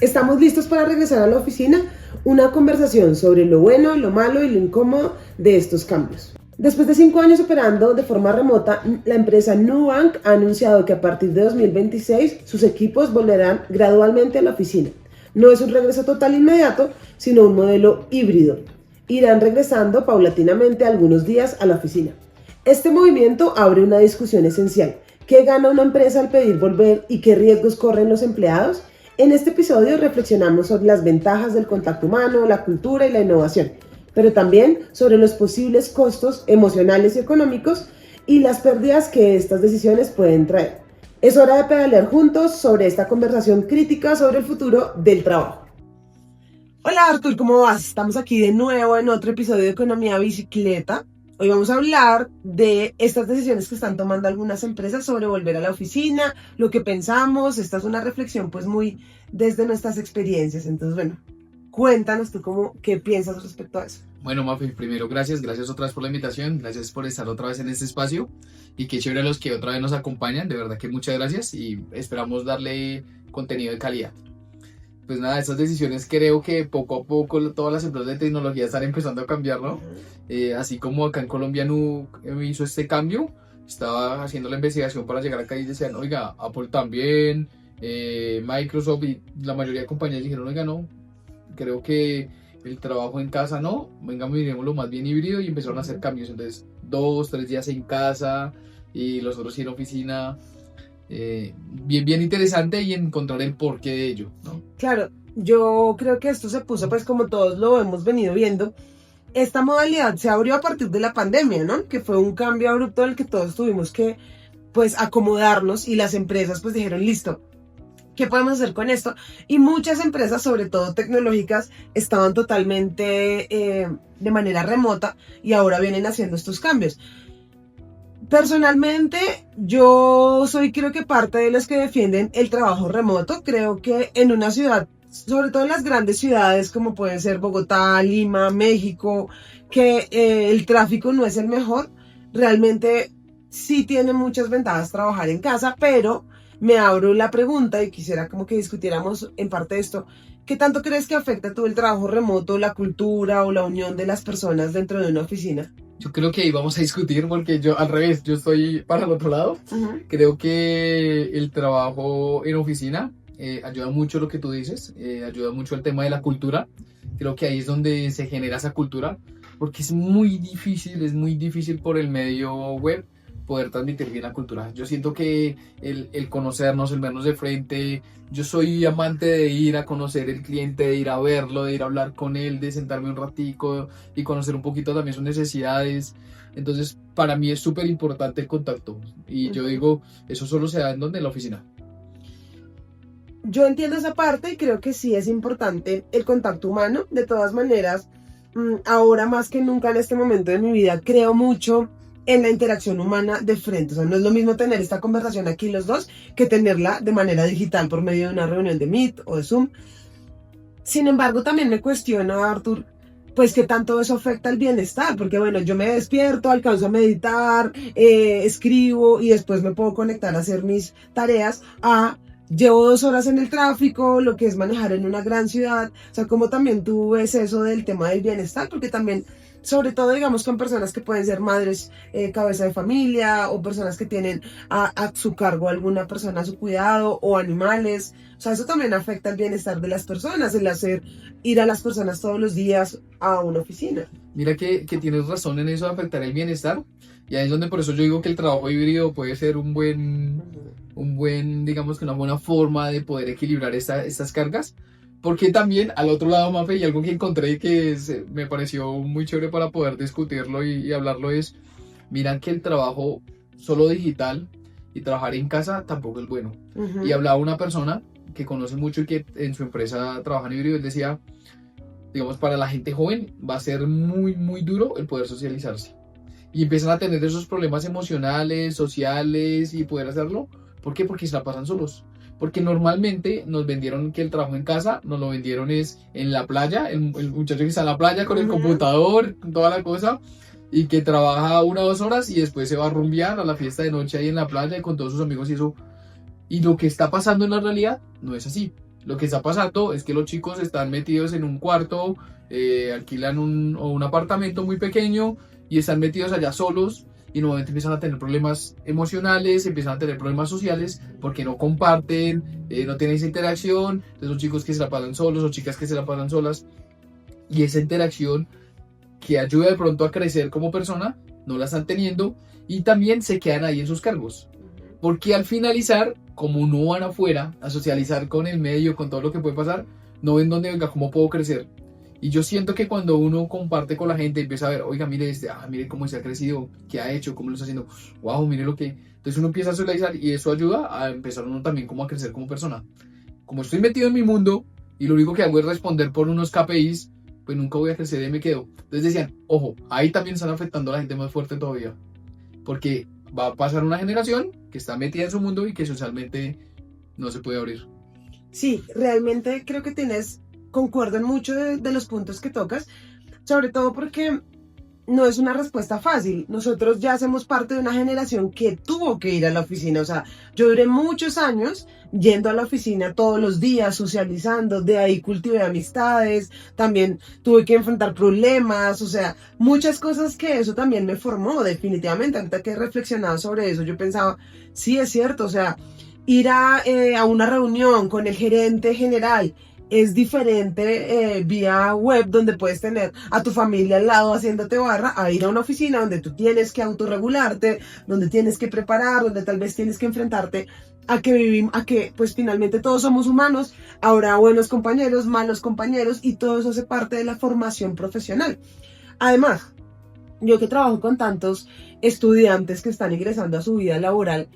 ¿Estamos listos para regresar a la oficina? Una conversación sobre lo bueno, lo malo y lo incómodo de estos cambios. Después de 5 años operando de forma remota, la empresa Nubank ha anunciado que a partir de 2026 sus equipos volverán gradualmente a la oficina. No es un regreso total inmediato, sino un modelo híbrido. Irán regresando paulatinamente algunos días a la oficina. Este movimiento abre una discusión esencial. ¿Qué gana una empresa al pedir volver y qué riesgos corren los empleados? En este episodio reflexionamos sobre las ventajas del contacto humano, la cultura y la innovación, pero también sobre los posibles costos emocionales y económicos y las pérdidas que estas decisiones pueden traer. Es hora de pedalear juntos sobre esta conversación crítica sobre el futuro del trabajo. Hola Artur, ¿cómo vas? Estamos aquí de nuevo en otro episodio de Economía Bicicleta. Hoy vamos a hablar de estas decisiones que están tomando algunas empresas sobre volver a la oficina, lo que pensamos. Esta es una reflexión pues muy desde nuestras experiencias. Entonces, bueno, cuéntanos tú qué piensas respecto a eso. Bueno, Mafi, primero gracias otra vez por la invitación, gracias por estar otra vez en este espacio y qué chévere a los que otra vez nos acompañan, de verdad que muchas gracias y esperamos darle contenido de calidad. Pues nada, estas decisiones creo que poco a poco todas las empresas de tecnología están empezando a cambiar, ¿no? Así como acá en Colombia hizo este cambio, estaba haciendo la investigación para llegar acá y decían, oiga, Apple también, Microsoft y la mayoría de compañías dijeron, oiga, no, creo que el trabajo en casa no, venga, miremoslo más bien híbrido y empezaron a hacer cambios, entonces 2-3 días en casa y los otros sí en oficina. Bien interesante y encontrar el porqué de ello, ¿no? Claro, yo creo que esto se puso pues como todos lo hemos venido viendo. Esta modalidad se abrió a partir de la pandemia, ¿no? Que fue un cambio abrupto en el que todos tuvimos que pues acomodarnos y las empresas pues dijeron listo, ¿qué podemos hacer con esto? Y muchas empresas, sobre todo tecnológicas, estaban totalmente de manera remota y ahora vienen haciendo estos cambios. Personalmente, yo soy creo que parte de los que defienden el trabajo remoto. Creo que en una ciudad, sobre todo en las grandes ciudades como pueden ser Bogotá, Lima, México, que el tráfico no es el mejor, realmente sí tiene muchas ventajas trabajar en casa, pero me abro la pregunta y quisiera como que discutiéramos en parte de esto. ¿Qué tanto crees que afecta tú el trabajo remoto, la cultura o la unión de las personas dentro de una oficina? Yo creo que ahí vamos a discutir porque yo al revés, yo estoy para el otro lado. Creo que el trabajo en oficina ayuda mucho lo que tú dices, ayuda mucho el tema de la cultura. Creo que ahí es donde se genera esa cultura porque es muy difícil por el medio web poder transmitir bien la cultura. Yo siento que el conocernos, el vernos de frente, yo soy amante de ir a conocer el cliente, de ir a verlo, de ir a hablar con él, de sentarme un ratico y conocer un poquito también sus necesidades. Entonces, para mí es súper importante el contacto. Y yo digo, eso solo se da en donde, en la oficina. Yo entiendo esa parte y creo que sí es importante el contacto humano. De todas maneras, ahora más que nunca en este momento de mi vida, creo mucho en la interacción humana de frente. O sea, no es lo mismo tener esta conversación aquí los dos que tenerla de manera digital por medio de una reunión de Meet o de Zoom. Sin embargo, también me cuestiono, Artur, pues qué tanto eso afecta el bienestar, porque bueno, yo me despierto, alcanzo a meditar, escribo y después me puedo conectar a hacer mis tareas. Llevo 2 horas en el tráfico, lo que es manejar en una gran ciudad. O sea, como también tú ves eso del tema del bienestar, porque también, sobre todo, digamos, con personas que pueden ser madres, cabeza de familia, o personas que tienen a su cargo alguna persona a su cuidado, o animales. O sea, eso también afecta el bienestar de las personas, el hacer ir a las personas todos los días a una oficina. Mira que tienes razón en eso de afectar el bienestar. Y ahí es donde por eso yo digo que el trabajo híbrido puede ser un buen, digamos que una buena forma de poder equilibrar estas cargas. Porque también al otro lado, Mafe, y algo que encontré que me pareció muy chévere para poder discutirlo y hablarlo es, miran que el trabajo solo digital y trabajar en casa tampoco es bueno. Y hablaba una persona que conoce mucho y que en su empresa trabaja en híbrido, él decía, digamos, para la gente joven va a ser muy duro el poder socializarse. Y empiezan a tener esos problemas emocionales, sociales y poder hacerlo. ¿Por qué? Porque se la pasan solos. Porque normalmente nos vendieron que el trabajo en casa, nos lo vendieron es en la playa, el muchacho que está en la playa con el computador, con toda la cosa, y que trabaja 1 o 2 horas y después se va a rumbear a la fiesta de noche ahí en la playa con todos sus amigos y eso. Y lo que está pasando en la realidad no es así. Lo que está pasando es que los chicos están metidos en un cuarto, alquilan un apartamento muy pequeño y están metidos allá solos y nuevamente empiezan a tener problemas emocionales, empiezan a tener problemas sociales porque no comparten, no tienen esa interacción. Entonces son chicos que se la pasan solos o chicas que se la pasan solas y esa interacción que ayuda de pronto a crecer como persona no la están teniendo y también se quedan ahí en sus cargos. Porque al finalizar, como no van afuera a socializar con el medio, con todo lo que puede pasar, no ven dónde, venga, cómo puedo crecer. Y yo siento que cuando uno comparte con la gente, empieza a ver, oiga, mire mire cómo se ha crecido, qué ha hecho, cómo lo está haciendo, wow, mire lo que... Entonces uno empieza a socializar y eso ayuda a empezar uno también como a crecer como persona. Como estoy metido en mi mundo y lo único que hago es responder por unos KPIs, pues nunca voy a crecer y me quedo. Entonces decían, ojo, ahí también están afectando a la gente más fuerte todavía. Porque va a pasar una generación que está metida en su mundo y que socialmente no se puede abrir. Sí, realmente creo que concuerdo en muchos de los puntos que tocas, sobre todo porque no es una respuesta fácil. Nosotros ya hacemos parte de una generación que tuvo que ir a la oficina. O sea, yo duré muchos años yendo a la oficina todos los días, socializando, de ahí cultivé amistades, también tuve que enfrentar problemas, o sea, muchas cosas que eso también me formó definitivamente. Ahorita que he reflexionado sobre eso, yo pensaba, sí, es cierto, o sea, ir a una reunión con el gerente general es diferente vía web, donde puedes tener a tu familia al lado haciéndote barra, a ir a una oficina donde tú tienes que autorregularte, donde tienes que preparar, donde tal vez tienes que enfrentarte a que pues finalmente todos somos humanos, habrá buenos compañeros, malos compañeros y todo eso hace parte de la formación profesional. Además, yo que trabajo con tantos estudiantes que están ingresando a su vida laboral,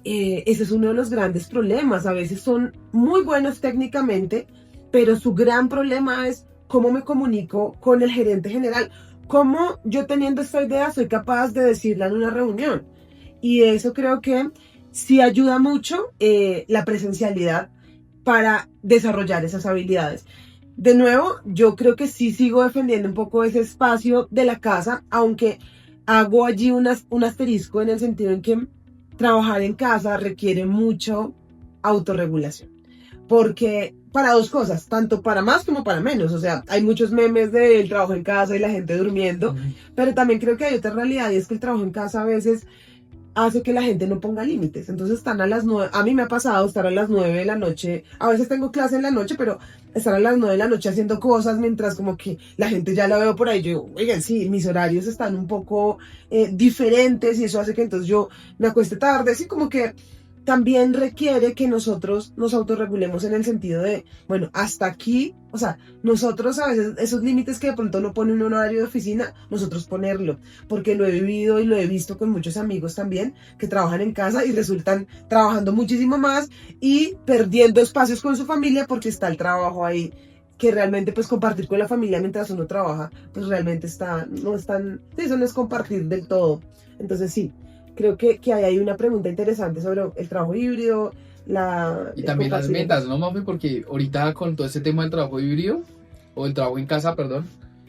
ese es uno de los grandes problemas. A veces son muy buenos técnicamente, pero su gran problema es cómo me comunico con el gerente general, cómo yo teniendo esta idea soy capaz de decirla en una reunión. Y eso creo que sí ayuda mucho la presencialidad para desarrollar esas habilidades. De nuevo, yo creo que sí sigo defendiendo un poco ese espacio de la casa, aunque hago allí un asterisco en el sentido en que trabajar en casa requiere mucho autorregulación. Porque para dos cosas, tanto para más como para menos. O sea, hay muchos memes del trabajo en casa y la gente durmiendo, pero también creo que hay otra realidad y es que el trabajo en casa a veces hace que la gente no ponga límites. Entonces están a las 9, a mí me ha pasado estar a las 9 de la noche, a veces tengo clase en la noche, pero estar a las 9 de la noche haciendo cosas mientras como que la gente ya la veo por ahí. Yo digo, oigan, sí, mis horarios están un poco diferentes y eso hace que entonces yo me acueste tarde, así como que también requiere que nosotros nos autorregulemos en el sentido de, bueno, hasta aquí, o sea, nosotros a veces esos límites que de pronto no pone un horario de oficina, nosotros ponerlo, porque lo he vivido y lo he visto con muchos amigos también que trabajan en casa y resultan trabajando muchísimo más y perdiendo espacios con su familia porque está el trabajo ahí, que realmente pues compartir con la familia mientras uno trabaja, pues realmente no es tan, eso no es compartir del todo. Entonces sí. Creo que ahí hay una pregunta interesante sobre el trabajo híbrido, y también las metas, ¿no, Mafe? Porque ahorita con todo este tema del trabajo híbrido, o el trabajo en casa, perdón,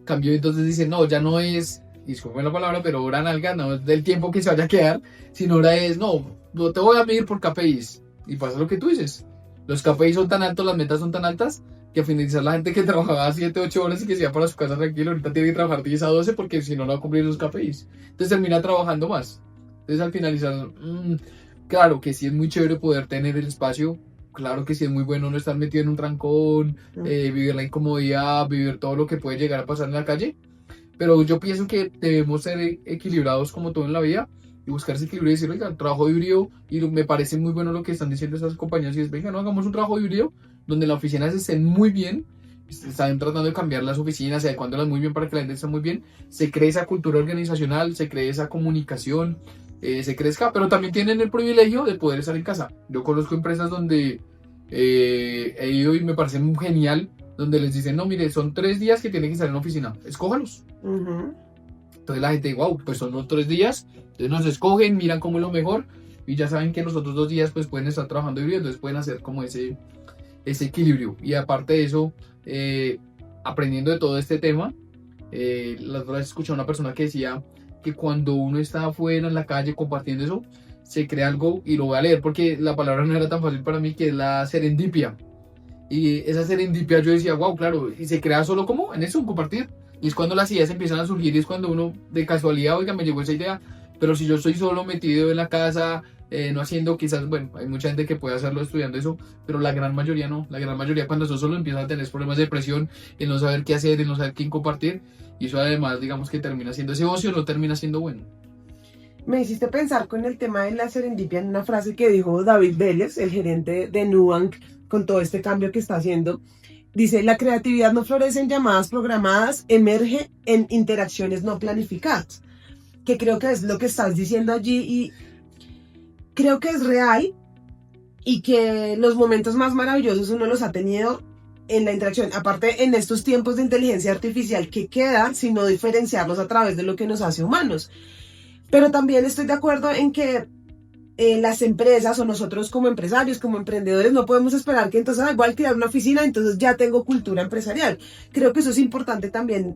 cambió, entonces dicen, no, ya no es, disculpen la palabra, pero hora nalga, no es del tiempo que se vaya a quedar, sino ahora es, no te voy a medir por KPIs. Y pasa lo que tú dices, los KPIs son tan altos, las metas son tan altas, que a finalizar la gente que trabajaba 7, 8 horas y que se iba para su casa tranquilo, ahorita tiene que trabajar 10 a 12 porque si no, no va a cumplir los KPIs. Entonces termina trabajando más. Entonces al finalizar, claro que sí es muy chévere poder tener el espacio, claro que sí es muy bueno no estar metido en un trancón, vivir la incomodidad, vivir todo lo que puede llegar a pasar en la calle, pero yo pienso que debemos ser equilibrados como todo en la vida y buscar ese equilibrio y decir, oiga, trabajo híbrido, y me parece muy bueno lo que están diciendo estas compañías, y es, venga, no hagamos un trabajo híbrido donde las oficinas estén muy bien, están tratando de cambiar las oficinas, adecuándolas muy bien para que la gente esté muy bien, se cree esa cultura organizacional, se cree esa comunicación, se crezca, pero también tienen el privilegio de poder estar en casa. Yo conozco empresas donde he ido y me parece muy genial, donde les dicen, no, mire, son 3 días que tienen que estar en la oficina, escójalos. Entonces la gente, wow, pues son los 3 días, entonces nos escogen, miran cómo es lo mejor, y ya saben que los otros 2 días pues pueden estar trabajando híbrido, entonces pueden hacer como ese equilibrio. Y aparte de eso, aprendiendo de todo este tema, la otra vez escuché a una persona que decía que cuando uno está afuera en la calle compartiendo eso, se crea algo, y lo voy a leer porque la palabra no era tan fácil para mí, que es la serendipia, Y esa serendipia yo decía, wow, claro, y se crea solo como en eso, en compartir. Y es cuando las ideas empiezan a surgir y es cuando uno de casualidad, oiga, me llegó esa idea, pero si yo estoy solo metido en la casa, no haciendo, quizás, bueno, hay mucha gente que puede hacerlo estudiando eso, pero la gran mayoría no. La gran mayoría cuando eso solo empieza a tener problemas de depresión, el no saber qué hacer, el no saber quién compartir, y eso además, digamos que termina siendo ese ocio, no termina siendo bueno. Me hiciste pensar con el tema de la serendipia en una frase que dijo David Vélez, el gerente de Nubank, con todo este cambio que está haciendo. Dice, la creatividad no florece en llamadas programadas, emerge en interacciones no planificadas. Que creo que es lo que estás diciendo allí y creo que es real y que los momentos más maravillosos uno los ha tenido en la interacción. Aparte, en estos tiempos de inteligencia artificial, ¿qué queda sino diferenciarlos a través de lo que nos hace humanos? Pero también estoy de acuerdo en que las empresas o nosotros como empresarios, como emprendedores, no podemos esperar que entonces igual crear una oficina, entonces ya tengo cultura empresarial. Creo que eso es importante también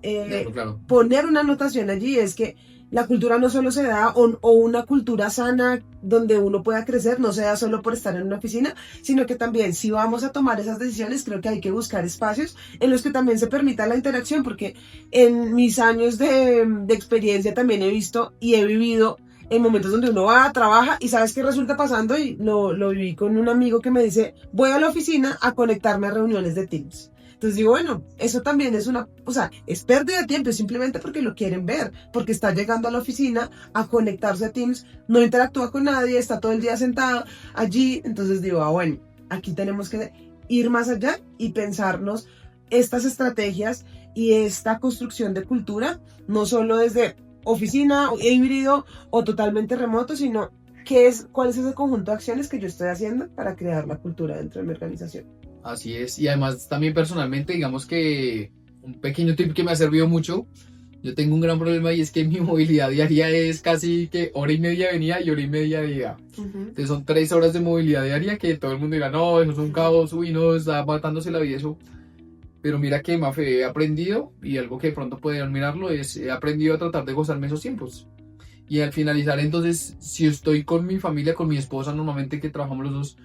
Claro. poner una anotación allí, es que la cultura no solo se da, o una cultura sana donde uno pueda crecer, no se da solo por estar en una oficina, sino que también si vamos a tomar esas decisiones, creo que hay que buscar espacios en los que también se permita la interacción, porque en mis años de experiencia también he visto y he vivido en momentos donde uno va, trabaja y sabes qué resulta pasando y lo viví con un amigo que me dice, voy a la oficina a conectarme a reuniones de Teams. Entonces digo, bueno, eso también es es pérdida de tiempo, es simplemente porque lo quieren ver, porque está llegando a la oficina a conectarse a Teams, no interactúa con nadie, está todo el día sentado allí, entonces digo, bueno, aquí tenemos que ir más allá y pensarnos estas estrategias y esta construcción de cultura, no solo desde oficina, híbrido o totalmente remoto, sino cuál es ese conjunto de acciones que yo estoy haciendo para crear la cultura dentro de mi organización. Así es, y además también personalmente, digamos que un pequeño tip que me ha servido mucho, yo tengo un gran problema y es que mi movilidad diaria es casi que hora y media venida y hora y media de ida. Entonces son 3 horas de movilidad diaria que todo el mundo dirá, no, eso es un caos, uy, no, está matándose la vida eso. Pero mira que, Mafe, he aprendido, y algo que de pronto podrían mirarlo, es he aprendido a tratar de gozarme esos tiempos. Y al finalizar, entonces, si estoy con mi familia, con mi esposa, normalmente que trabajamos los dos,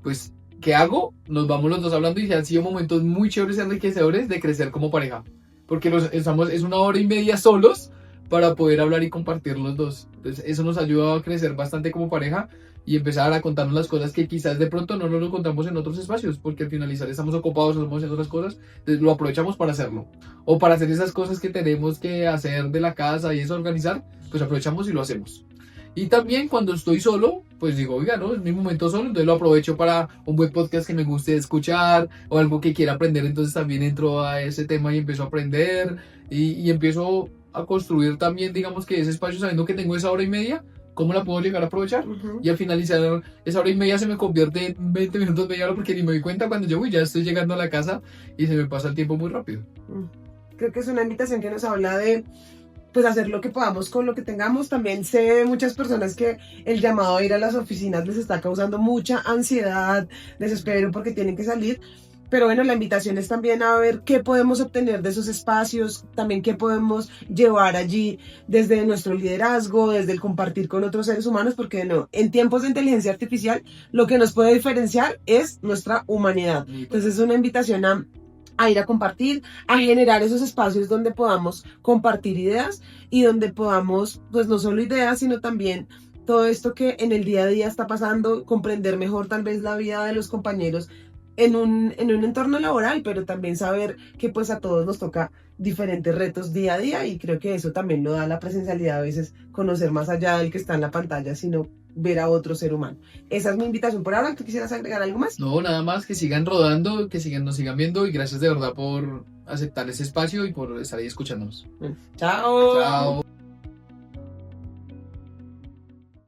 pues, ¿qué hago? Nos vamos los dos hablando y han sido momentos muy chéveres y enriquecedores de crecer como pareja. Porque es una hora y media solos para poder hablar y compartir los dos. Entonces, eso nos ha ayudado a crecer bastante como pareja y empezar a contarnos las cosas que quizás de pronto no nos lo contamos en otros espacios, porque al finalizar estamos ocupados, estamos haciendo otras cosas, entonces lo aprovechamos para hacerlo. O para hacer esas cosas que tenemos que hacer de la casa y eso, organizar, pues aprovechamos y lo hacemos. Y también cuando estoy solo, pues digo, oiga, ¿no? Es mi momento solo, entonces lo aprovecho para un buen podcast que me guste escuchar o algo que quiera aprender, entonces también entro a ese tema y empiezo a aprender y empiezo a construir también, digamos que ese espacio sabiendo que tengo esa hora y media, ¿cómo la puedo llegar a aprovechar? Y al finalizar esa hora y media se me convierte en 20 minutos, media hora, porque ni me doy cuenta cuando llego y ya estoy llegando a la casa y se me pasa el tiempo muy rápido. Creo que es una invitación que nos habla de pues hacer lo que podamos con lo que tengamos. También sé de muchas personas que el llamado a ir a las oficinas les está causando mucha ansiedad, desespero porque tienen que salir. Pero bueno, la invitación es también a ver qué podemos obtener de esos espacios, también qué podemos llevar allí desde nuestro liderazgo, desde el compartir con otros seres humanos, porque no, en tiempos de inteligencia artificial lo que nos puede diferenciar es nuestra humanidad. Entonces es una invitación a ir a compartir, a generar esos espacios donde podamos compartir ideas y donde podamos, pues no solo ideas, sino también todo esto que en el día a día está pasando, comprender mejor tal vez la vida de los compañeros en un entorno laboral, pero también saber que pues a todos nos toca diferentes retos día a día y creo que eso también lo da la presencialidad, a veces conocer más allá del que está en la pantalla, sino ver a otro ser humano. Esa es mi invitación por ahora. ¿Tú quisieras agregar algo más? No, nada más, que sigan rodando, que nos sigan viendo y gracias de verdad por aceptar ese espacio y por estar ahí escuchándonos. Chao. Chao.